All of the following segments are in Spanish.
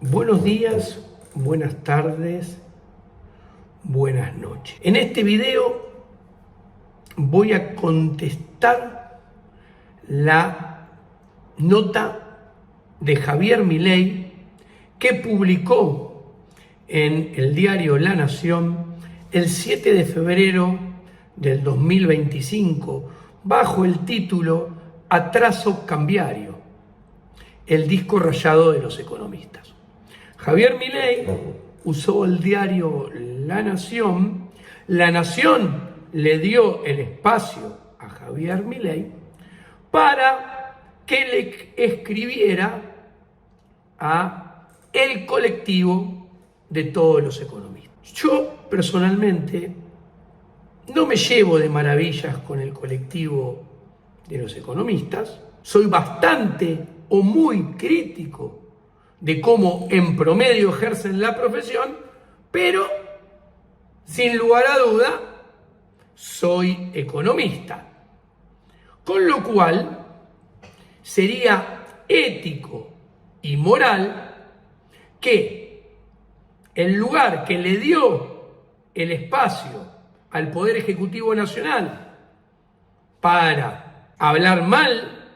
Buenos días, buenas tardes, buenas noches. En este video voy a contestar la nota de Javier Milei que publicó en el diario La Nación el 7 de febrero del 2025 bajo el título Atraso cambiario, el disco rayado de los economistas. Javier Milei usó el diario La Nación le dio el espacio a Javier Milei para que le escribiera a el colectivo de todos los economistas. Yo personalmente no me llevo de maravillas con el colectivo de los economistas, soy bastante o muy crítico de cómo en promedio ejercen la profesión, pero sin lugar a duda soy economista. Con lo cual sería ético y moral que el lugar que le dio el espacio al Poder Ejecutivo Nacional para hablar mal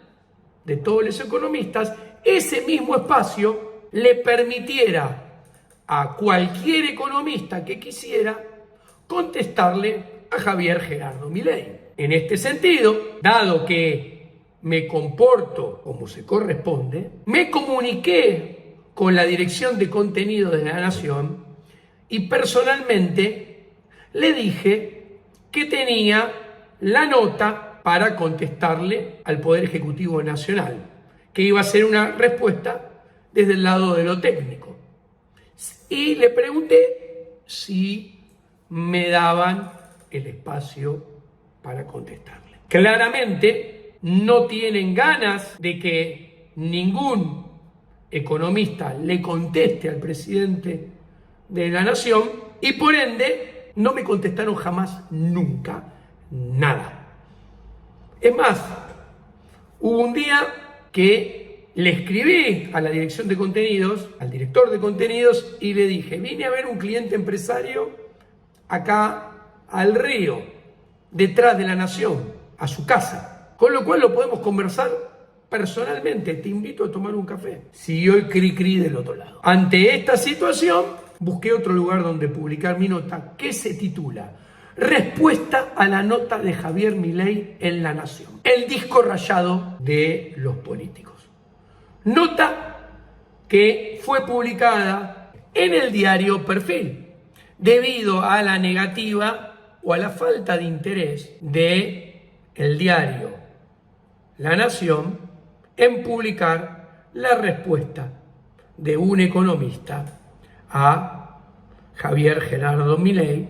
de todos los economistas, ese mismo espacio le permitiera a cualquier economista que quisiera contestarle a Javier Gerardo Milei. En este sentido, dado que me comporto como se corresponde, me comuniqué con la Dirección de Contenido de la Nación y personalmente le dije que tenía la nota para contestarle al Poder Ejecutivo Nacional, que iba a ser una respuesta desde el lado de lo técnico. Y le pregunté si me daban el espacio para contestarle. Claramente no tienen ganas de que ningún economista le conteste al presidente de la Nación y por ende no me contestaron jamás, nunca, nada. Es más, hubo un día que le escribí a la dirección de contenidos, al director de contenidos, y le dije, vine a ver un cliente empresario acá al río, detrás de la Nación, a su casa, con lo cual lo podemos conversar personalmente, te invito a tomar un café. Siguió el cri-cri del otro lado. Ante esta situación, busqué otro lugar donde publicar mi nota, que se titula Respuesta a la nota de Javier Milei en La Nación, el disco rayado de los políticos. Nota que fue publicada en el diario Perfil, debido a la negativa o a la falta de interés del diario La Nación en publicar la respuesta de un economista a Javier Gerardo Milei,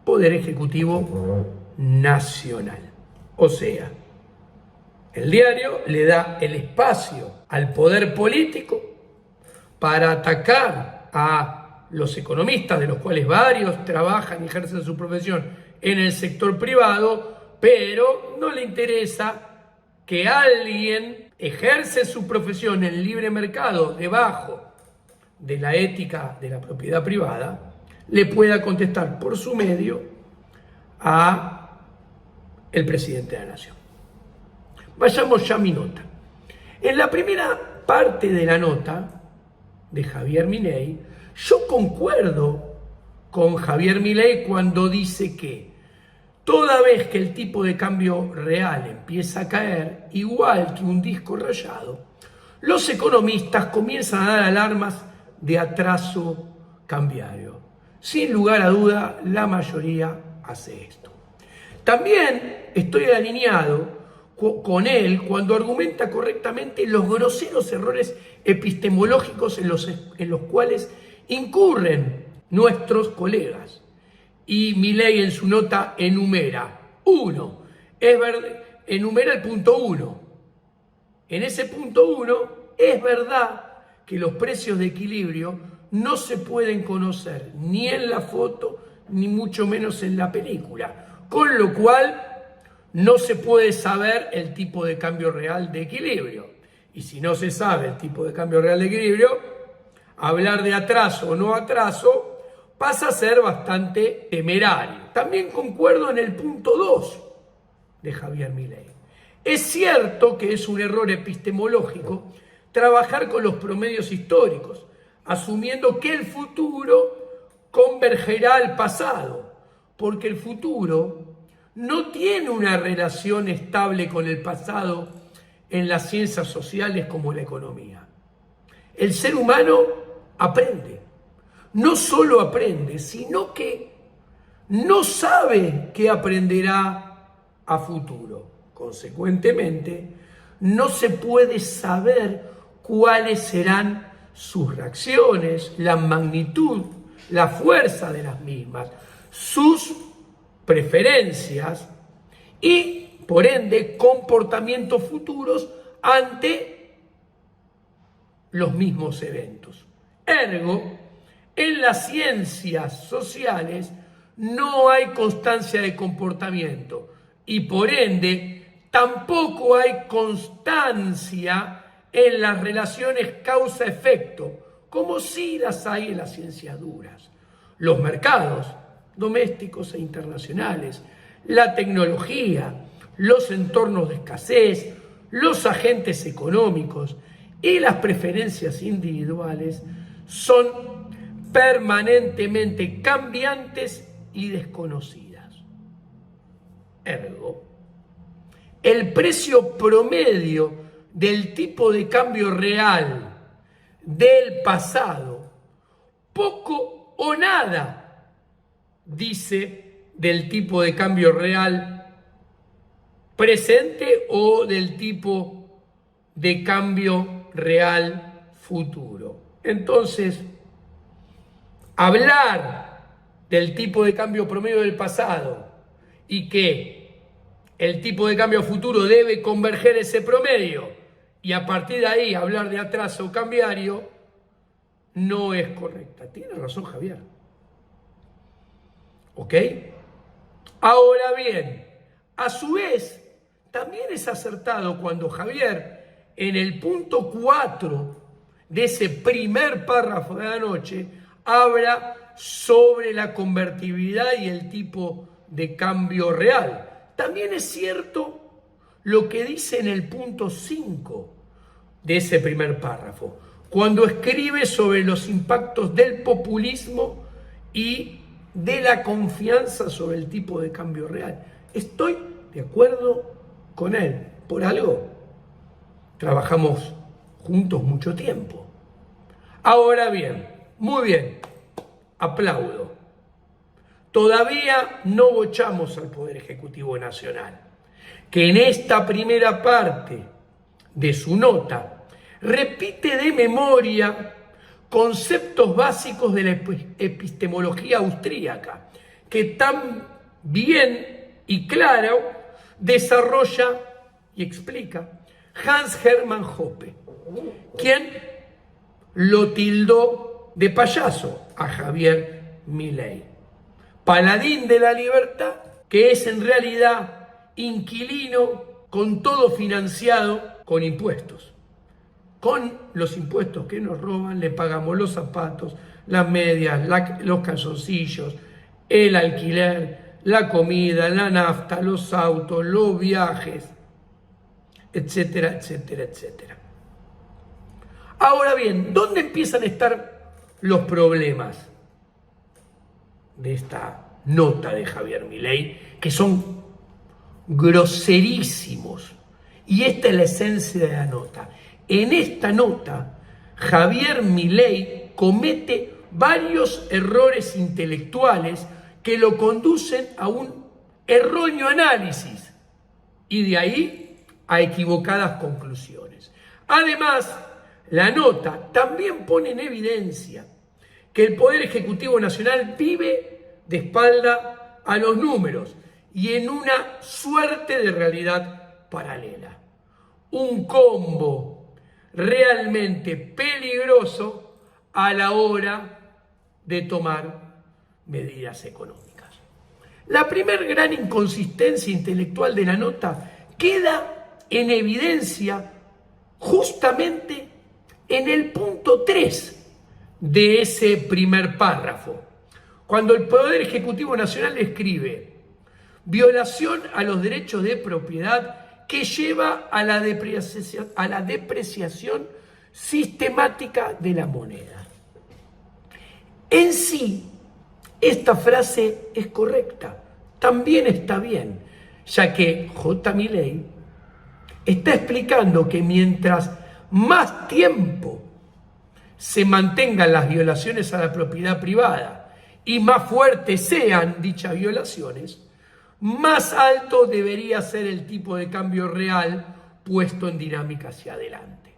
Poder Ejecutivo Nacional. O sea, el diario le da el espacio al poder político para atacar a los economistas, de los cuales varios trabajan y ejercen su profesión en el sector privado, pero no le interesa que alguien ejerce su profesión en libre mercado debajo de la ética de la propiedad privada, le pueda contestar por su medio a el presidente de la Nación. Vayamos ya a mi nota. En la primera parte de la nota de Javier Milei, yo concuerdo con Javier Milei cuando dice que toda vez que el tipo de cambio real empieza a caer, igual que un disco rayado, los economistas comienzan a dar alarmas de atraso cambiario. Sin lugar a duda, la mayoría hace esto. También estoy alineado con él cuando argumenta correctamente los groseros errores epistemológicos en los cuales incurren nuestros colegas. Y Milei en su nota enumera enumera el punto 1. En ese punto 1 es verdad que los precios de equilibrio no se pueden conocer ni en la foto ni mucho menos en la película, con lo cual no se puede saber el tipo de cambio real de equilibrio. Y si no se sabe el tipo de cambio real de equilibrio, hablar de atraso o no atraso pasa a ser bastante temerario. También concuerdo en el punto 2 de Javier Milei. Es cierto que es un error epistemológico trabajar con los promedios históricos, asumiendo que el futuro convergerá al pasado, porque el futuro no tiene una relación estable con el pasado en las ciencias sociales como la economía. El ser humano aprende. No solo aprende, sino que no sabe qué aprenderá a futuro. Consecuentemente, no se puede saber cuáles serán sus reacciones, la magnitud, la fuerza de las mismas, sus preferencias y, por ende, comportamientos futuros ante los mismos eventos. Ergo, en las ciencias sociales no hay constancia de comportamiento y, por ende, tampoco hay constancia en las relaciones causa-efecto, como sí las hay en las ciencias duras. Los mercados domésticos e internacionales, la tecnología, los entornos de escasez, los agentes económicos y las preferencias individuales son permanentemente cambiantes y desconocidas. Ergo, el precio promedio del tipo de cambio real del pasado, poco o nada dice del tipo de cambio real presente o del tipo de cambio real futuro. Entonces, hablar del tipo de cambio promedio del pasado y que el tipo de cambio futuro debe converger ese promedio y a partir de ahí hablar de atraso cambiario no es correcta. Tiene razón Javier. ¿Ok? Ahora bien, a su vez, también es acertado cuando Javier, en el punto 4 de ese primer párrafo de la noche, habla sobre la convertibilidad y el tipo de cambio real. También es cierto lo que dice en el punto 5 de ese primer párrafo, cuando escribe sobre los impactos del populismo y de la confianza sobre el tipo de cambio real. Estoy de acuerdo con él. Por algo trabajamos juntos mucho tiempo. Ahora bien, muy bien, aplaudo. Todavía no bochamos al Poder Ejecutivo Nacional, que en esta primera parte de su nota repite de memoria conceptos básicos de la epistemología austríaca, que tan bien y claro desarrolla y explica Hans Hermann Hoppe, quien lo tildó de payaso a Javier Milei, paladín de la libertad, que es en realidad inquilino con todo financiado con impuestos. Con los impuestos que nos roban le pagamos los zapatos, las medias, los calzoncillos, el alquiler, la comida, la nafta, los autos, los viajes, etcétera, etcétera, etcétera. Ahora bien, ¿dónde empiezan a estar los problemas de esta nota de Javier Milei? Que son groserísimos. Y esta es la esencia de la nota. En esta nota, Javier Milei comete varios errores intelectuales que lo conducen a un erróneo análisis y de ahí a equivocadas conclusiones. Además, la nota también pone en evidencia que el Poder Ejecutivo Nacional vive de espalda a los números y en una suerte de realidad paralela. Un combo realmente peligroso a la hora de tomar medidas económicas. La primer gran inconsistencia intelectual de la nota queda en evidencia justamente en el punto 3 de ese primer párrafo. Cuando el Poder Ejecutivo Nacional escribe violación a los derechos de propiedad que lleva a la depreciación sistemática de la moneda. En sí, esta frase es correcta, también está bien, ya que J. Milei está explicando que mientras más tiempo se mantengan las violaciones a la propiedad privada y más fuertes sean dichas violaciones, más alto debería ser el tipo de cambio real puesto en dinámica hacia adelante.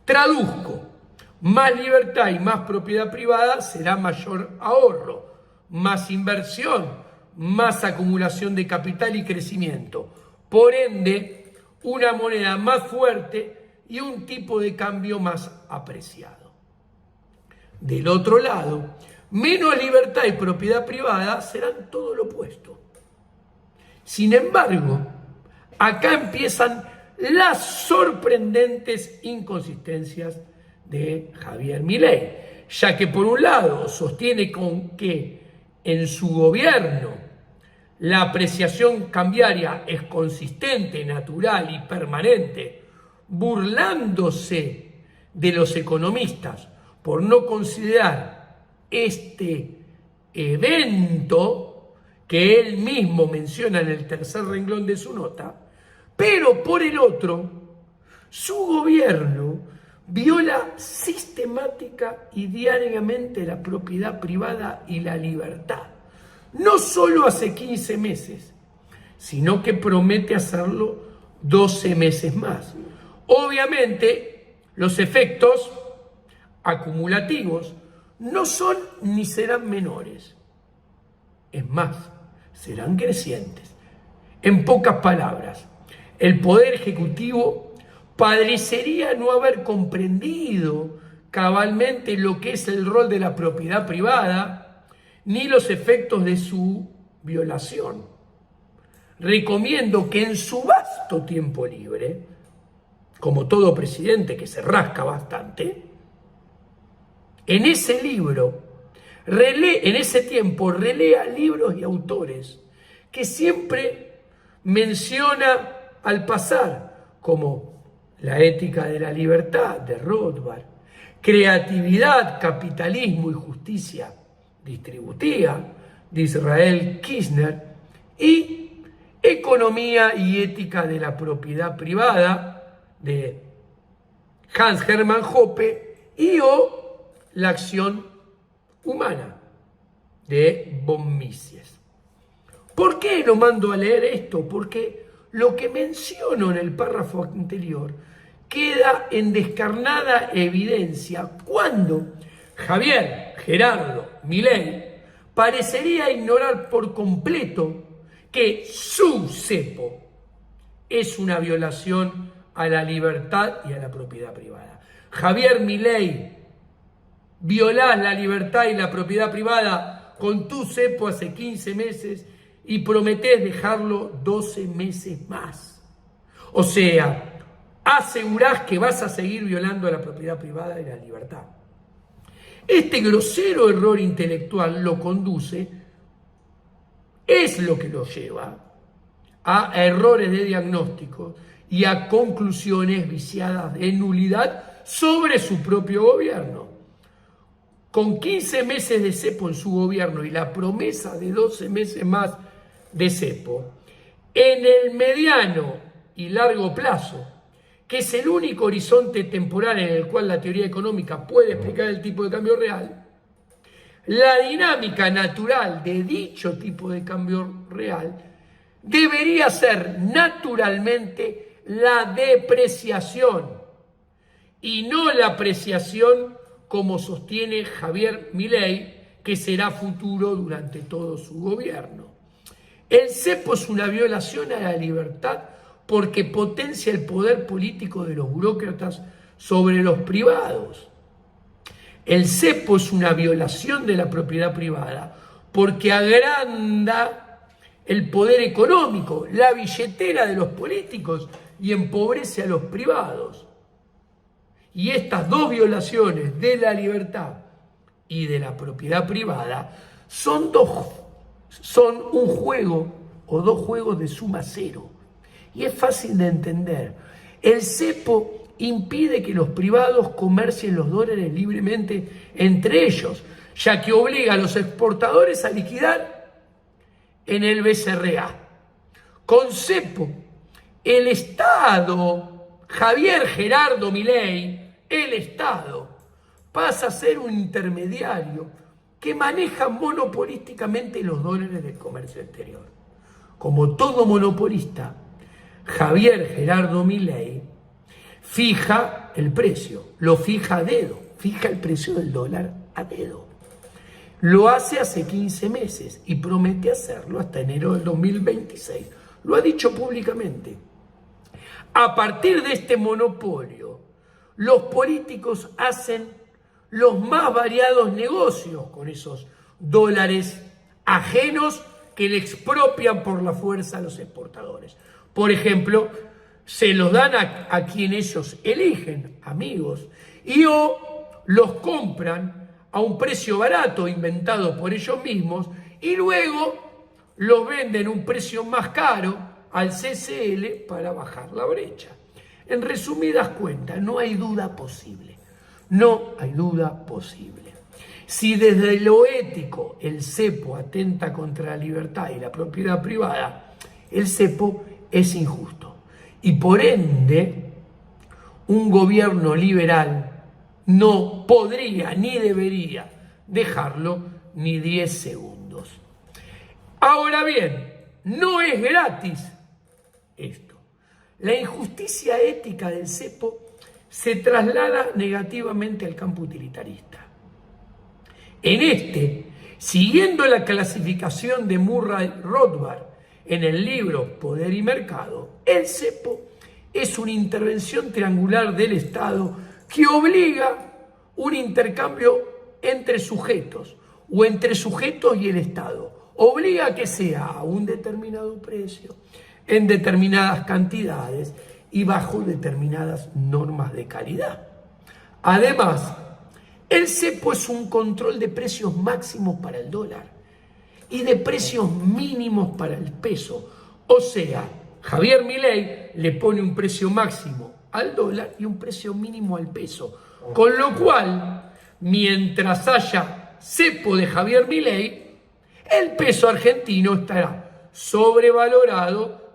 Traduzco, más libertad y más propiedad privada será mayor ahorro, más inversión, más acumulación de capital y crecimiento. Por ende, una moneda más fuerte y un tipo de cambio más apreciado. Del otro lado, menos libertad y propiedad privada serán todo lo opuesto. Sin embargo, acá empiezan las sorprendentes inconsistencias de Javier Milei, ya que por un lado sostiene con que en su gobierno la apreciación cambiaria es consistente, natural y permanente, burlándose de los economistas por no considerar este evento que él mismo menciona en el tercer renglón de su nota, pero por el otro, su gobierno viola sistemática y diariamente la propiedad privada y la libertad. No solo hace 15 meses, sino que promete hacerlo 12 meses más. Obviamente, los efectos acumulativos no son ni serán menores. Es más, serán crecientes. En pocas palabras, el Poder Ejecutivo parecería no haber comprendido cabalmente lo que es el rol de la propiedad privada, ni los efectos de su violación. Recomiendo que en su vasto tiempo libre, como todo presidente que se rasca bastante, en ese tiempo relea libros y autores que siempre menciona al pasar, como La ética de la libertad de Rothbard, Creatividad, capitalismo y justicia distributiva de Israel Kirzner y Economía y ética de la propiedad privada de Hans Hermann Hoppe y La acción humana de von Mises. ¿Por qué lo mando a leer esto? Porque lo que menciono en el párrafo anterior queda en descarnada evidencia cuando Gerardo Milei parecería ignorar por completo que su cepo es una violación a la libertad y a la propiedad privada. Javier Milei, violás la libertad y la propiedad privada con tu cepo hace 15 meses y prometés dejarlo 12 meses más. O sea, asegurás que vas a seguir violando la propiedad privada y la libertad. Este grosero error intelectual lo conduce, es lo que lo lleva a errores de diagnóstico y a conclusiones viciadas de nulidad sobre su propio gobierno. Con 15 meses de cepo en su gobierno y la promesa de 12 meses más de cepo, en el mediano y largo plazo, que es el único horizonte temporal en el cual la teoría económica puede explicar el tipo de cambio real, la dinámica natural de dicho tipo de cambio real debería ser naturalmente la depreciación y no la apreciación como sostiene Javier Milei, que será futuro durante todo su gobierno. El cepo es una violación a la libertad porque potencia el poder político de los burócratas sobre los privados. El cepo es una violación de la propiedad privada porque agranda el poder económico, la billetera de los políticos y empobrece a los privados. Y estas dos violaciones de la libertad y de la propiedad privada son un juego o dos juegos de suma cero. Y es fácil de entender. El cepo impide que los privados comercien los dólares libremente entre ellos, ya que obliga a los exportadores a liquidar en el BCRA. Con cepo, el Estado, Javier Gerardo Milei, el Estado, pasa a ser un intermediario que maneja monopolísticamente los dólares del comercio exterior. Como todo monopolista, Javier Gerardo Milei fija el precio, lo fija a dedo, fija el precio del dólar a dedo. Lo hace 15 meses y promete hacerlo hasta enero del 2026. Lo ha dicho públicamente. A partir de este monopolio, los políticos hacen los más variados negocios con esos dólares ajenos que le expropian por la fuerza a los exportadores. Por ejemplo, se los dan a quien ellos eligen, amigos, o los compran a un precio barato inventado por ellos mismos y luego los venden a un precio más caro al CCL para bajar la brecha. En resumidas cuentas, no hay duda posible. No hay duda posible. Si desde lo ético el cepo atenta contra la libertad y la propiedad privada, el cepo es injusto. Y por ende, un gobierno liberal no podría ni debería dejarlo ni 10 segundos. Ahora bien, no es gratis esto. La injusticia ética del cepo se traslada negativamente al campo utilitarista. En este, siguiendo la clasificación de Murray Rothbard en el libro Poder y Mercado, el cepo es una intervención triangular del Estado que obliga un intercambio entre sujetos o entre sujetos y el Estado. Obliga a que sea a un determinado precio, en determinadas cantidades y bajo determinadas normas de calidad. Además, el cepo es un control de precios máximos para el dólar y de precios mínimos para el peso. O sea, Javier Milei le pone un precio máximo al dólar y un precio mínimo al peso. Con lo cual, mientras haya cepo de Javier Milei, el peso argentino estará sobrevalorado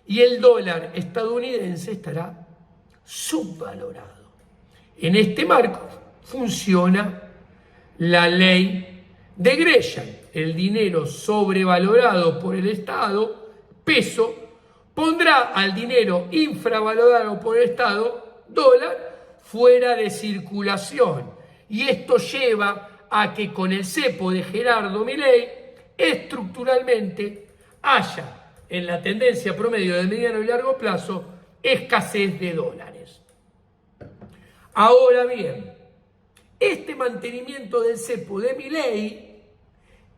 y el dólar estadounidense estará subvalorado. En este marco funciona la ley de Gresham. El dinero sobrevalorado por el Estado, peso, pondrá al dinero infravalorado por el Estado, dólar, fuera de circulación. Y esto lleva a que con el cepo de Gerardo Milei, estructuralmente haya en la tendencia promedio de mediano y largo plazo, escasez de dólares. Ahora bien, este mantenimiento del cepo de Milei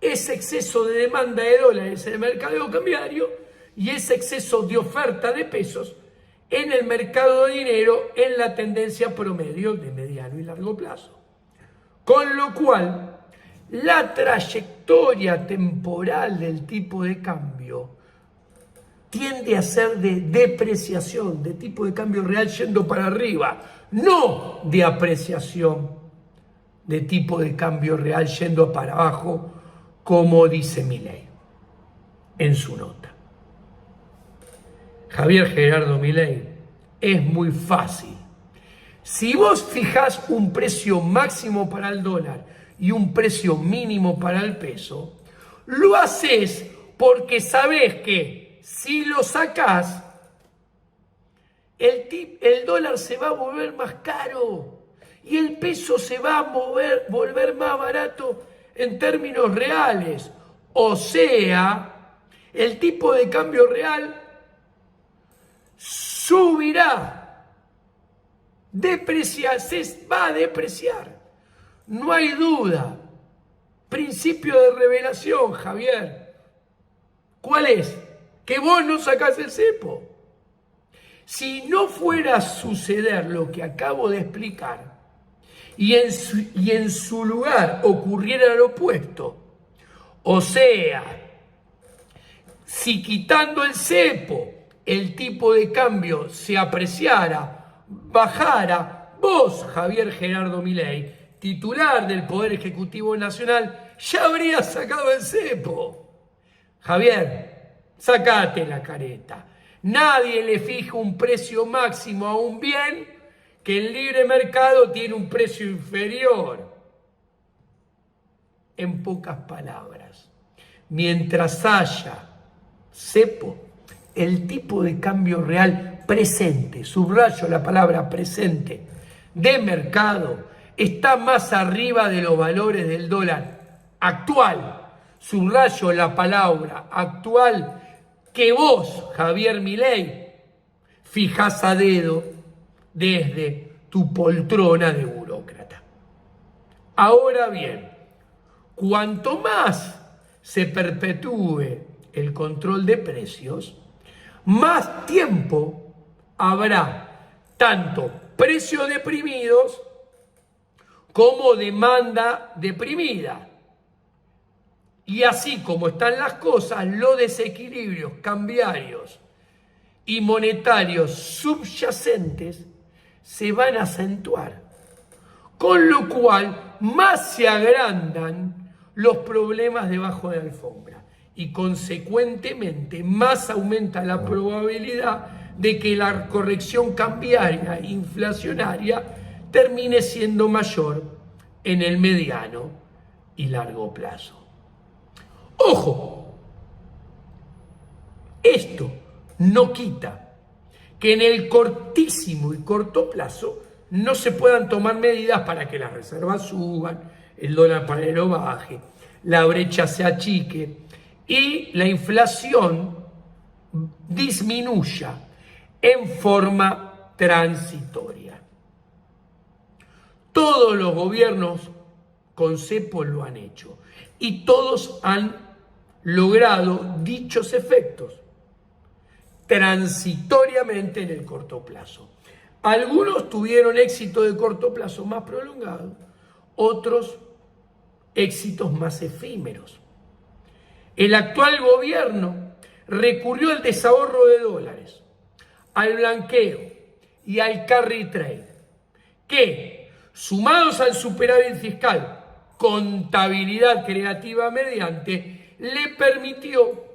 es exceso de demanda de dólares en el mercado cambiario y es exceso de oferta de pesos en el mercado de dinero en la tendencia promedio de mediano y largo plazo. Con lo cual, la trayectoria temporal del tipo de cambio tiende a ser de depreciación, de tipo de cambio real yendo para arriba, no de apreciación de tipo de cambio real yendo para abajo, como dice Milei en su nota. Javier Gerardo Milei, es muy fácil. Si vos fijás un precio máximo para el dólar y un precio mínimo para el peso, lo haces porque sabés que si lo sacás, el dólar se va a volver más caro y el peso se va a volver más barato en términos reales. O sea, el tipo de cambio real subirá, se va a depreciar. No hay duda. Principio de revelación, Javier. ¿Cuál es? Que vos no sacás el cepo. Si no fuera a suceder lo que acabo de explicar, y en su lugar ocurriera lo opuesto, o sea, si quitando el cepo el tipo de cambio se apreciara, bajara, vos, Javier Gerardo Milei, titular del Poder Ejecutivo Nacional, ya habrías sacado el cepo. Javier, sacate la careta. Nadie le fija un precio máximo a un bien que el libre mercado tiene un precio inferior. En pocas palabras, mientras haya cepo, el tipo de cambio real presente, subrayo la palabra presente, de mercado, está más arriba de los valores del dólar actual, subrayo la palabra actual, que vos, Javier Milei, fijás a dedo desde tu poltrona de burócrata. Ahora bien, cuanto más se perpetúe el control de precios, más tiempo habrá tanto precios deprimidos como demanda deprimida. Y así como están las cosas, los desequilibrios cambiarios y monetarios subyacentes se van a acentuar, con lo cual más se agrandan los problemas debajo de la alfombra y consecuentemente más aumenta la probabilidad de que la corrección cambiaria e inflacionaria termine siendo mayor en el mediano y largo plazo. Ojo, esto no quita que en el cortísimo y corto plazo no se puedan tomar medidas para que las reservas suban, el dólar paralelo baje, la brecha se achique y la inflación disminuya en forma transitoria. Todos los gobiernos con cepo lo han hecho y todos han logrado dichos efectos transitoriamente en el corto plazo. Algunos tuvieron éxito de corto plazo más prolongado, otros éxitos más efímeros. El actual gobierno recurrió al desahorro de dólares, al blanqueo y al carry trade, que, sumados al superávit fiscal, contabilidad creativa mediante, le permitió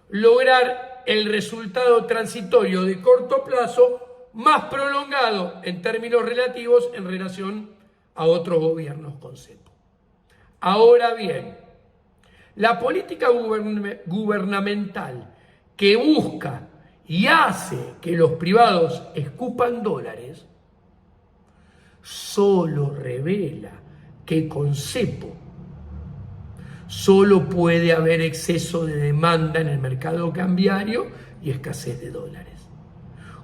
lograr el resultado transitorio de corto plazo más prolongado en términos relativos en relación a otros gobiernos con cepo. Ahora bien, la política gubernamental que busca y hace que los privados escupan dólares solo revela que con cepo solo puede haber exceso de demanda en el mercado cambiario y escasez de dólares.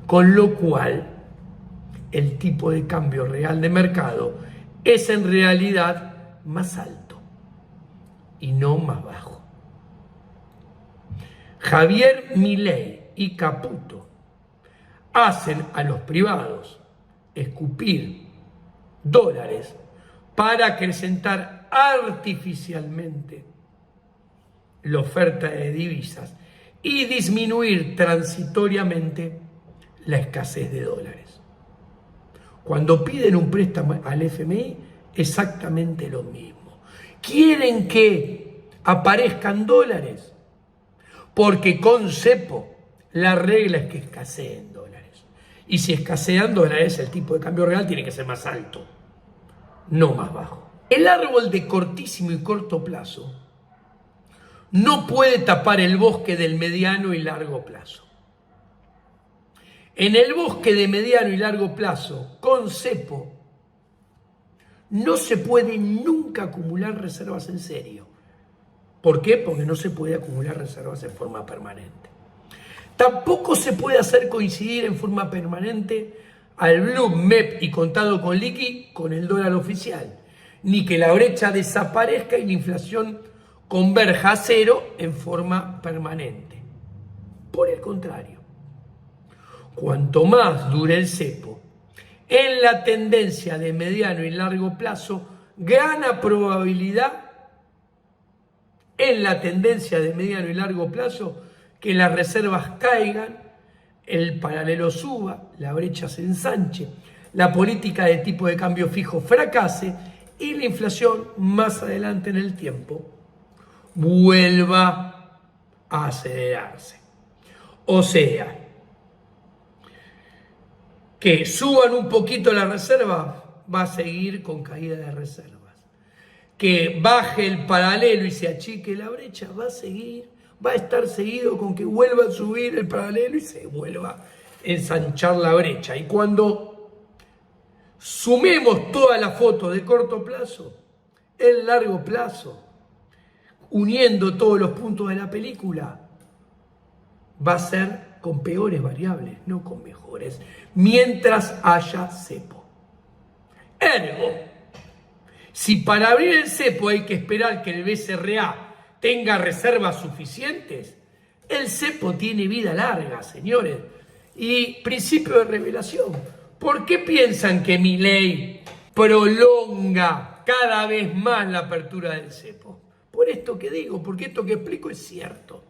Con lo cual, el tipo de cambio real de mercado es en realidad más alto y no más bajo. Javier Milei y Caputo hacen a los privados escupir dólares para acrecentar artificialmente la oferta de divisas y disminuir transitoriamente la escasez de dólares. Cuando piden un préstamo al FMI, exactamente lo mismo. Quieren que aparezcan dólares, porque con cepo la regla es que escaseen dólares. Y si escasean dólares, el tipo de cambio real tiene que ser más alto, no más bajo. El árbol de cortísimo y corto plazo no puede tapar el bosque del mediano y largo plazo. En el bosque de mediano y largo plazo, con cepo, no se puede nunca acumular reservas en serio. ¿Por qué? Porque no se puede acumular reservas en forma permanente. Tampoco se puede hacer coincidir en forma permanente al Blue, MEP y contado con liqui con el dólar oficial, ni que la brecha desaparezca y la inflación converja a cero en forma permanente. Por el contrario, cuanto más dure el cepo, en la tendencia de mediano y largo plazo, gana probabilidad en la tendencia de mediano y largo plazo que las reservas caigan, el paralelo suba, la brecha se ensanche, la política de tipo de cambio fijo fracase y la inflación más adelante en el tiempo vuelva a acelerarse. O sea, que suban un poquito las reservas, va a seguir con caída de reservas. Que baje el paralelo y se achique la brecha, va a seguir, va a estar seguido con que vuelva a subir el paralelo y se vuelva a ensanchar la brecha. Y cuando sumemos toda la foto de corto plazo, el largo plazo, uniendo todos los puntos de la película, va a ser con peores variables, no con mejores, mientras haya cepo. Ergo, si para abrir el cepo hay que esperar que el BCRA tenga reservas suficientes, el cepo tiene vida larga, señores. Y principio de revelación. ¿Por qué piensan que Milei prolonga cada vez más la apertura del cepo? Por esto que digo, porque esto que explico es cierto.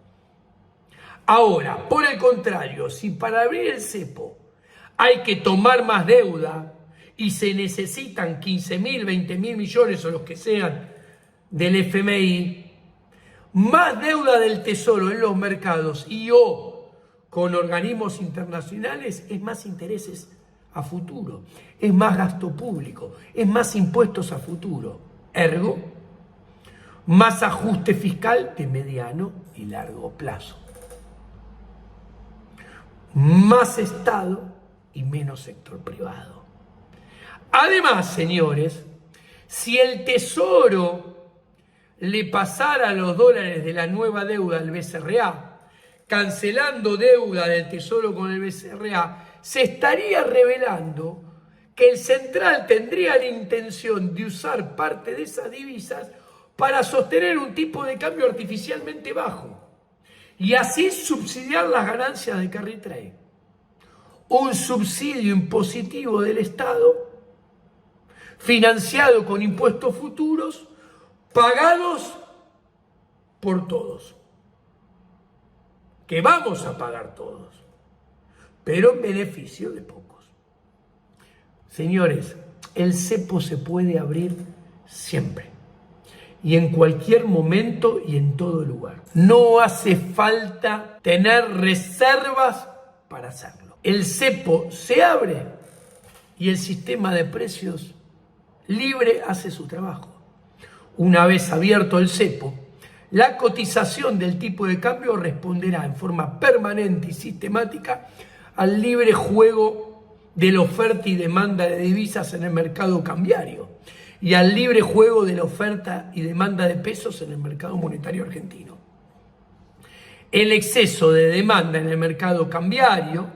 Ahora, por el contrario, si para abrir el cepo hay que tomar más deuda y se necesitan 15.000, 20.000 millones o los que sean del FMI, más deuda del Tesoro en los mercados y o con organismos internacionales es más intereses a futuro, es más gasto público, es más impuestos a futuro. Ergo, más ajuste fiscal de mediano y largo plazo. Más Estado y menos sector privado. Además, señores, si el Tesoro le pasara los dólares de la nueva deuda al BCRA, cancelando deuda del Tesoro con el BCRA, se estaría revelando que el central tendría la intención de usar parte de esas divisas para sostener un tipo de cambio artificialmente bajo y así subsidiar las ganancias de carry trade. Un subsidio impositivo del Estado financiado con impuestos futuros pagados por todos, que vamos a pagar todos, pero en beneficio de pocos. Señores, el cepo se puede abrir siempre y en cualquier momento y en todo lugar. No hace falta tener reservas para hacerlo. El cepo se abre y el sistema de precios libre hace su trabajo. Una vez abierto el cepo, la cotización del tipo de cambio responderá en forma permanente y sistemática al libre juego de la oferta y demanda de divisas en el mercado cambiario y al libre juego de la oferta y demanda de pesos en el mercado monetario argentino. El exceso de demanda en el mercado cambiario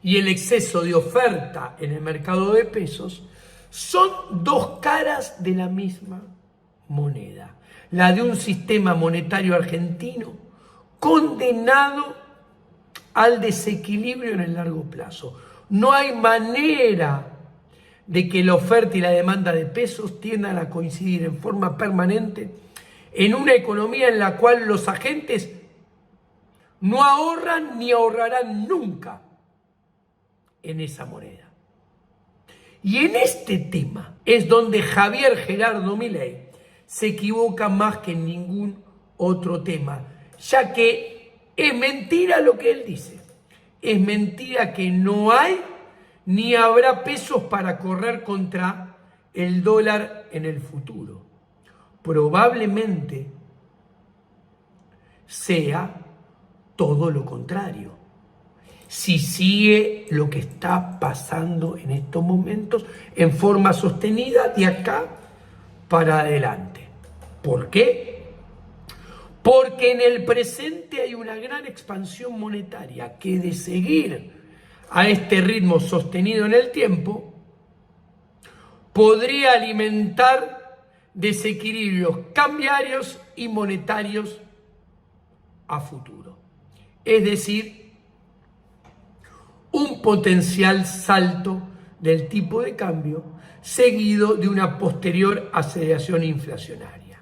y el exceso de oferta en el mercado de pesos son dos caras de la misma moneda, la de un sistema monetario argentino condenado al desequilibrio en el largo plazo. No hay manera de que la oferta y la demanda de pesos tiendan a coincidir en forma permanente en una economía en la cual los agentes no ahorran ni ahorrarán nunca en esa moneda. Y en este tema es donde Javier Gerardo Milei se equivoca más que en ningún otro tema, ya que es mentira lo que él dice. Es mentira que no hay ni habrá pesos para correr contra el dólar en el futuro. Probablemente sea todo lo contrario. Si sigue lo que está pasando en estos momentos en forma sostenida de acá para adelante. ¿Por qué? Porque en el presente hay una gran expansión monetaria que de seguir a este ritmo sostenido en el tiempo podría alimentar desequilibrios cambiarios y monetarios a futuro. Es decir, un potencial salto del tipo de cambio seguido de una posterior aceleración inflacionaria.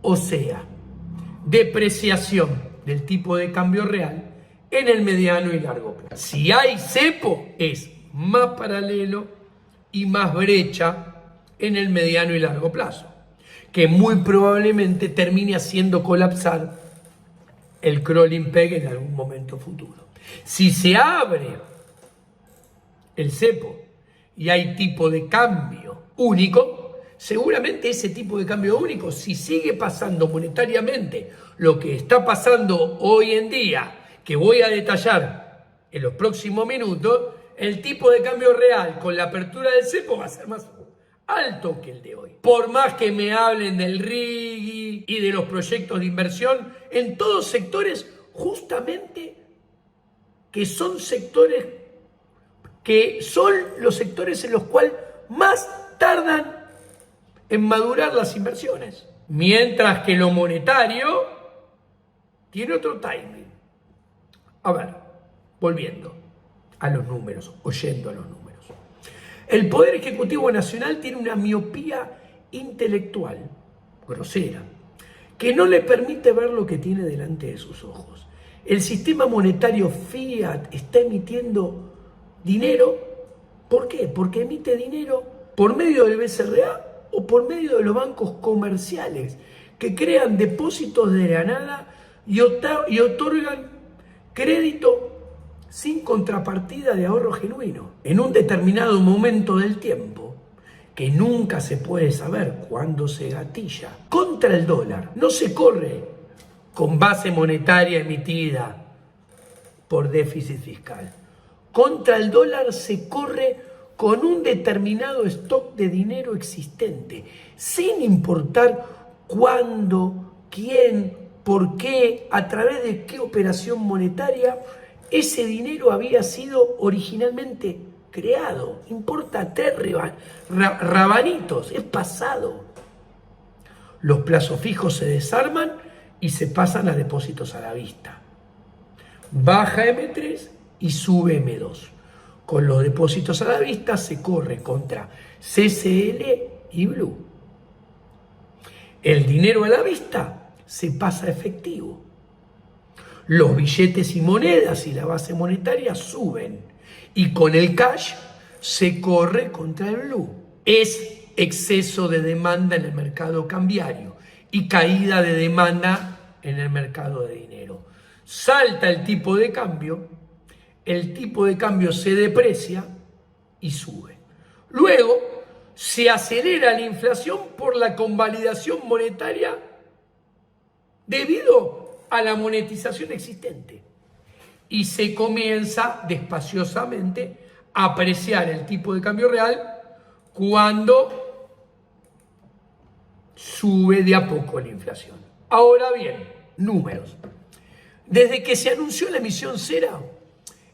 O sea, depreciación del tipo de cambio real en el mediano y largo plazo. Si hay cepo, es más paralelo y más brecha en el mediano y largo plazo, que muy probablemente termine haciendo colapsar el crawling peg en algún momento futuro. Si se abre el cepo y hay tipo de cambio único, seguramente ese tipo de cambio único, si sigue pasando monetariamente lo que está pasando hoy en día, que voy a detallar en los próximos minutos, el tipo de cambio real con la apertura del cepo va a ser más alto que el de hoy. Por más que me hablen del RIGI y de los proyectos de inversión, en todos sectores justamente que son sectores que son los sectores en los cuales más tardan en madurar las inversiones. Mientras que lo monetario tiene otro timing. A ver, volviendo a los números, oyendo a los números. El Poder Ejecutivo Nacional tiene una miopía intelectual grosera que no le permite ver lo que tiene delante de sus ojos. El sistema monetario fiat está emitiendo dinero. ¿Por qué? Porque emite dinero por medio del BCRA o por medio de los bancos comerciales que crean depósitos de la nada y otorgan crédito sin contrapartida de ahorro genuino. En un determinado momento del tiempo, que nunca se puede saber cuándo se gatilla, contra el dólar no se corre con base monetaria emitida por déficit fiscal. Contra el dólar se corre con un determinado stock de dinero existente, sin importar cuándo, quién, por qué, a través de qué operación monetaria ese dinero había sido originalmente creado. Importa tres rabanitos, es pasado. Los plazos fijos se desarman y se pasan a depósitos a la vista. Baja M3 y sube M2. Con los depósitos a la vista se corre contra CCL y Blue. El dinero a la vista se pasa a efectivo. Los billetes y monedas y la base monetaria suben. Y con el cash se corre contra el Blue. Es exceso de demanda en el mercado cambiario y caída de demanda en el mercado de dinero. Salta el tipo de cambio se deprecia y sube. Luego se acelera la inflación por la convalidación monetaria debido a la monetización existente. Y se comienza despaciosamente a apreciar el tipo de cambio real cuando sube de a poco la inflación. Ahora bien, números. Desde que se anunció la emisión cero,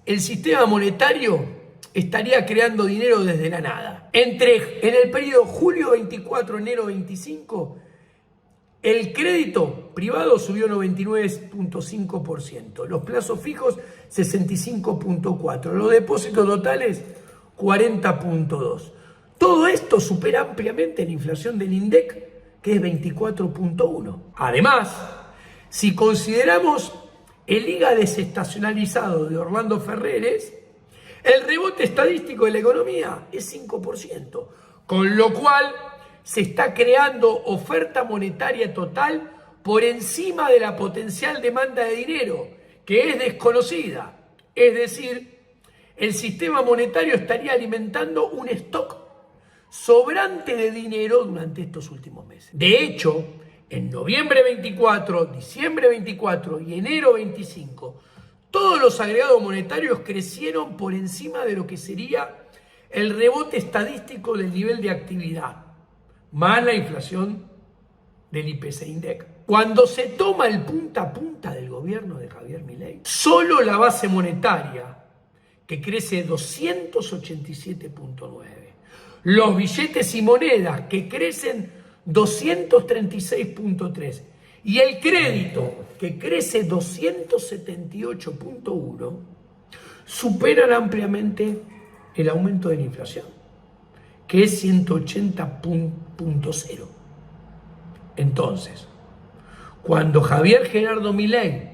el sistema monetario estaría creando dinero desde la nada. En el periodo julio 24, enero 25, el crédito privado subió 99.5%, los plazos fijos 65.4%, los depósitos totales 40.2%. Todo esto supera ampliamente la inflación del INDEC, que es 24.1%. Además, si consideramos el IGA desestacionalizado de Orlando Ferreres, el rebote estadístico de la economía es 5%, con lo cual se está creando oferta monetaria total por encima de la potencial demanda de dinero, que es desconocida. Es decir, el sistema monetario estaría alimentando un stock sobrante de dinero durante estos últimos meses. De hecho, en noviembre 24, diciembre 24 y enero 25, todos los agregados monetarios crecieron por encima de lo que sería el rebote estadístico del nivel de actividad, más la inflación del IPC-INDEC. Cuando se toma el punta a punta del gobierno de Javier Milei, solo la base monetaria, que crece 287.9%, los billetes y monedas, que crecen 236.3%, y el crédito, que crece 278.1%, superan ampliamente el aumento de la inflación. que es 180.0. Entonces, cuando Javier Gerardo Milei,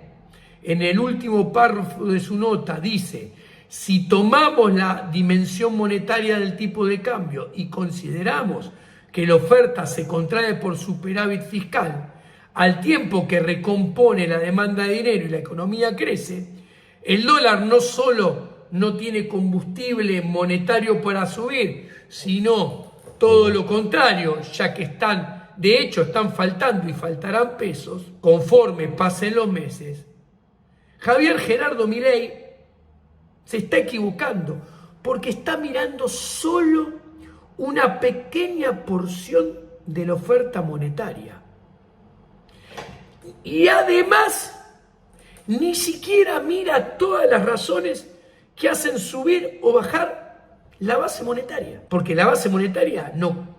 en el último párrafo de su nota, dice: si tomamos la dimensión monetaria del tipo de cambio y consideramos que la oferta se contrae por superávit fiscal, al tiempo que recompone la demanda de dinero y la economía crece, el dólar no solo no tiene combustible monetario para subir, sino todo lo contrario, ya que de hecho están faltando y faltarán pesos conforme pasen los meses. Javier Gerardo Milei se está equivocando porque está mirando solo una pequeña porción de la oferta monetaria. Y además, ni siquiera mira todas las razones que hacen subir o bajar la base monetaria. Porque la base monetaria no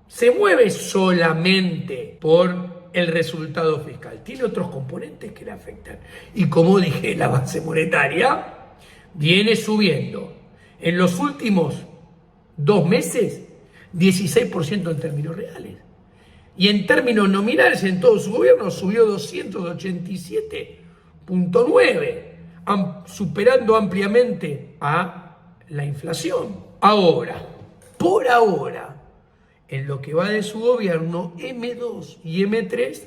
se mueve solamente por el resultado fiscal. Tiene otros componentes que le afectan. Y como dije, la base monetaria viene subiendo en los últimos 2 meses 16% en términos reales. Y en términos nominales, en todo su gobierno, subió 287.9, superando ampliamente a la inflación. Ahora, por ahora, en lo que va de su gobierno, M2 y M3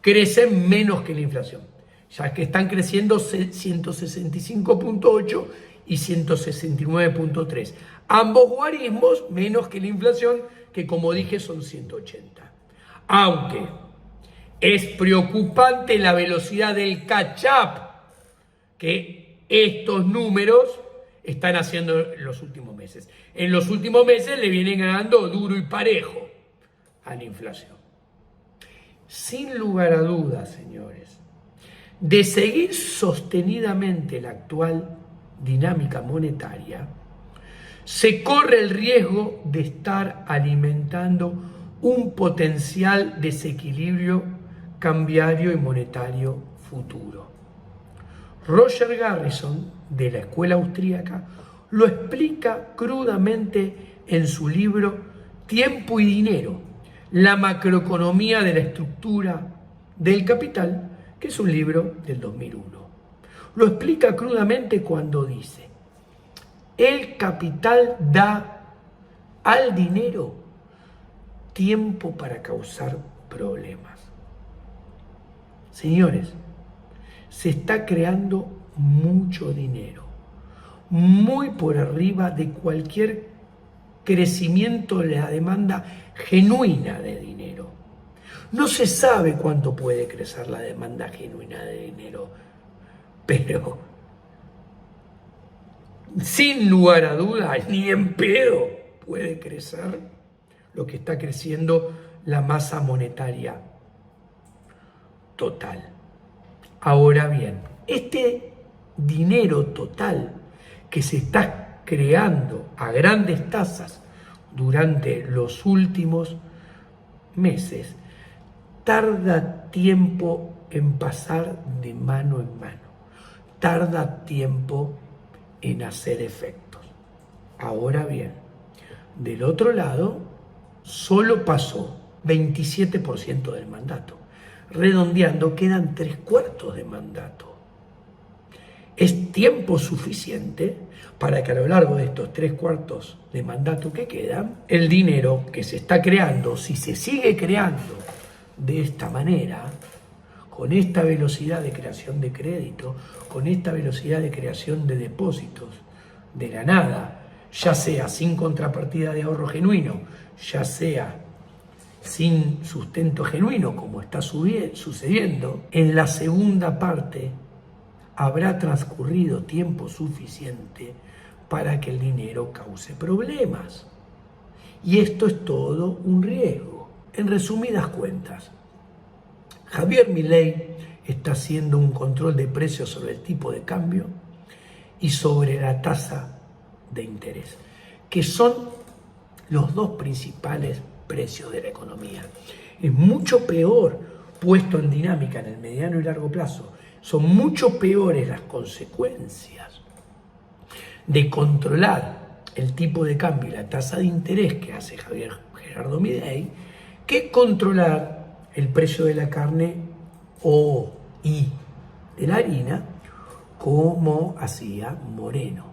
crecen menos que la inflación, ya que están creciendo 165.8 y 169.3. Ambos guarismos menos que la inflación, que como dije son 180. Aunque es preocupante la velocidad del catch-up que estos números están haciendo en los últimos meses. En los últimos meses le vienen ganando duro y parejo a la inflación. Sin lugar a dudas, señores, de seguir sostenidamente la actual dinámica monetaria, se corre el riesgo de estar alimentando un potencial desequilibrio cambiario y monetario futuro. Roger Garrison, de la escuela austríaca, lo explica crudamente en su libro Tiempo y Dinero, la macroeconomía de la estructura del capital, que es un libro del 2001. Lo explica crudamente cuando dice: el capital da al dinero tiempo para causar problemas. Señores, se está creando mucho dinero, muy por arriba de cualquier crecimiento de la demanda genuina de dinero. No se sabe cuánto puede crecer la demanda genuina de dinero, pero sin lugar a dudas, ni en pedo puede crecer lo que está creciendo la masa monetaria total. Ahora bien, este dinero total que se está creando a grandes tasas durante los últimos meses, tarda tiempo en pasar de mano en mano, tarda tiempo en hacer efectos. Ahora bien, del otro lado, solo pasó 27% del mandato. Redondeando, quedan 3/4 de mandato. Es tiempo suficiente para que a lo largo de estos 3/4 de mandato que quedan, el dinero que se está creando, si se sigue creando de esta manera, con esta velocidad de creación de crédito, con esta velocidad de creación de depósitos de la nada, ya sea sin contrapartida de ahorro genuino, ya sea sin sustento genuino, como está sucediendo, en la segunda parte habrá transcurrido tiempo suficiente para que el dinero cause problemas. Y esto es todo un riesgo. En resumidas cuentas, Javier Milei está haciendo un control de precios sobre el tipo de cambio y sobre la tasa de interés, que son los dos principales precios de la economía. Es mucho peor puesto en dinámica en el mediano y largo plazo. Son mucho peores las consecuencias de controlar el tipo de cambio y la tasa de interés que hace Gerardo Milei que controlar el precio de la carne y de la harina como hacía Moreno.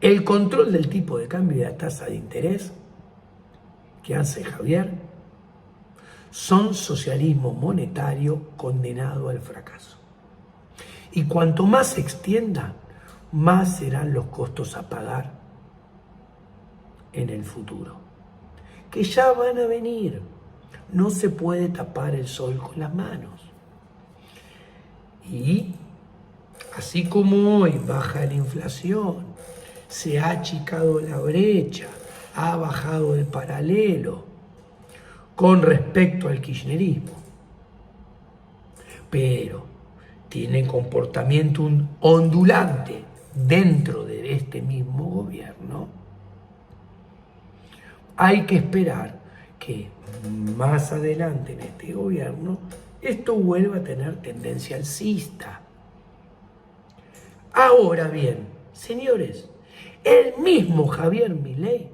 El control del tipo de cambio y la tasa de interés que hace Javier son socialismo monetario condenado al fracaso. Y cuanto más se extienda, más serán los costos a pagar en el futuro, que ya van a venir. No se puede tapar el sol con las manos. Y así como hoy baja la inflación, se ha achicado la brecha, ha bajado el paralelo con respecto al kirchnerismo, pero tiene comportamiento ondulante dentro de este mismo gobierno, hay que esperar que más adelante en este gobierno esto vuelva a tener tendencia alcista. Ahora bien, señores, el mismo Javier Milei,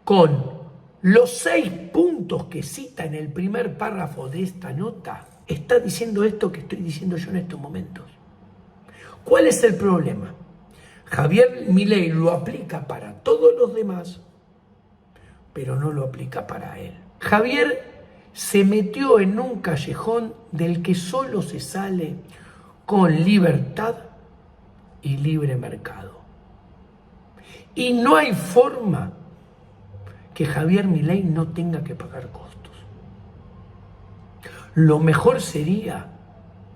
con los 6 puntos que cita en el primer párrafo de esta nota, está diciendo esto que estoy diciendo yo en estos momentos. ¿Cuál es el problema? Javier Milei lo aplica para todos los demás, pero no lo aplica para él. Javier se metió en un callejón del que solo se sale con libertad y libre mercado. Y no hay forma que Javier Milei no tenga que pagar costos. Lo mejor sería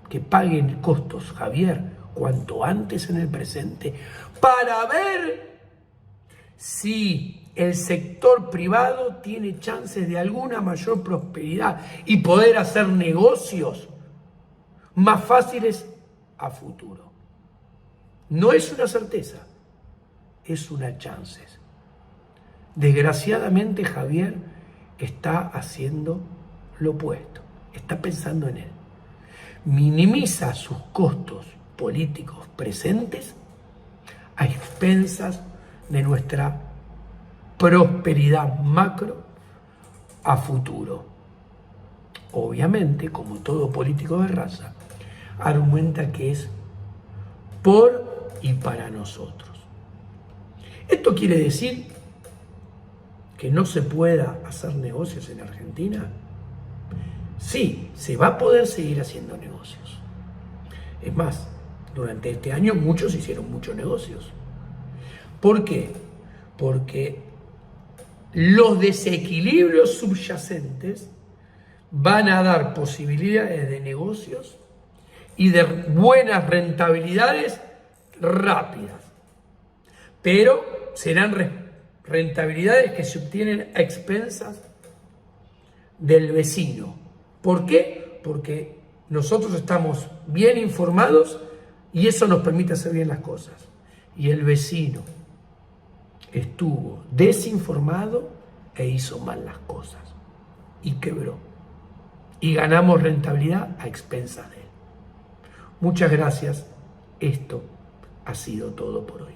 que paguen costos Javier cuanto antes en el presente para ver si el sector privado tiene chances de alguna mayor prosperidad y poder hacer negocios más fáciles a futuro. No es una certeza, es una chance. Desgraciadamente Javier está haciendo lo opuesto, está pensando en él. Minimiza sus costos políticos presentes a expensas de nuestra prosperidad macro a futuro. Obviamente, como todo político de raza, argumenta que es por y para nosotros. ¿Esto quiere decir que no se pueda hacer negocios en Argentina? Sí, se va a poder seguir haciendo negocios. Es más, durante este año muchos hicieron muchos negocios. ¿Por qué? Porque los desequilibrios subyacentes van a dar posibilidades de negocios y de buenas rentabilidades rápidas. Pero serán rentabilidades que se obtienen a expensas del vecino. ¿Por qué? Porque nosotros estamos bien informados y eso nos permite hacer bien las cosas. Y el vecino estuvo desinformado e hizo mal las cosas y quebró. Y ganamos rentabilidad a expensas de él. Muchas gracias. Esto ha sido todo por hoy.